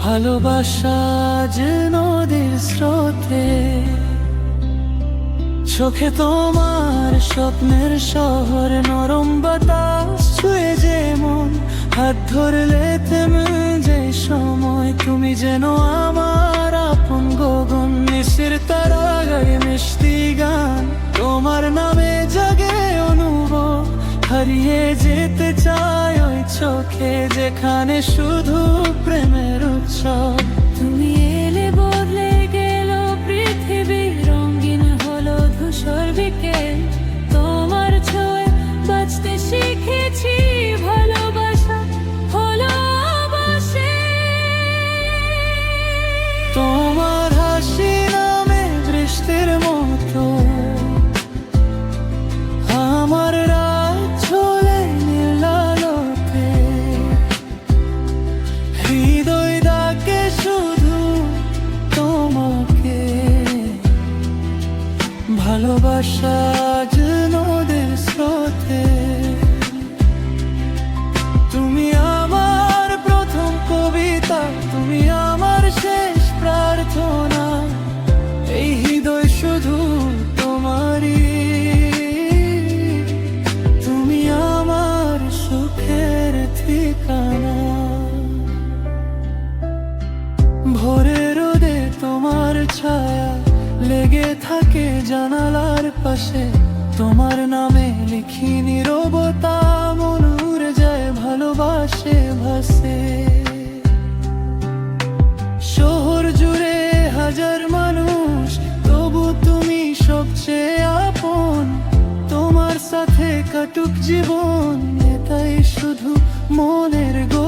ভালোবাসা যে নদীর স্রোতে, চোখে তোমার স্বপ্নের শহর, নরম বাতাস ছুঁয়ে যে মন, হাত ধরলে থেমে যে সময়, তুমি যেন আমার আপন গগন। নিশির তারা গায়ে মিষ্টি গান, তোমার নামে জাগে অনুভব, হারিয়ে যেতে চাই ওই চোখে যেখানে শুধু প্রেমের উৎসব। তুমি এলে বদলে গেল পৃথিবী, রঙিন হলো ধূসর বিকেল। তোমার ছোঁয়ায় বাঁচতে শিখেছি, ভালোবাসা হলো অবশেষ। তোমার হাসি নামে বৃষ্টির মতো, আমার রাত চলে নীল আলোতে। হৃদয় ডাকে শুধু তোমাকে, ভালোবাসা যে নদীর স্রোতে। তুমি আমার প্রথম কবিতা, তুমি আমার শেষ প্রার্থনা, এই হৃদয় শুধু তোমারই। তুমি আমার সুখের ঠিকানা। ভোরের রোদে তোমার ছায়া লেগে থাকে জানালার পাশে, তোমার নামে লিখি নীরবতা, মন উড়ে যায় ভালোবাসে ভাসে। শহর জুড়ে হাজার মানুষ, তবু তুমি সবচেয়ে আপন। তোমার সাথে কাটুক জীবন, এটাই শুধু মনের গো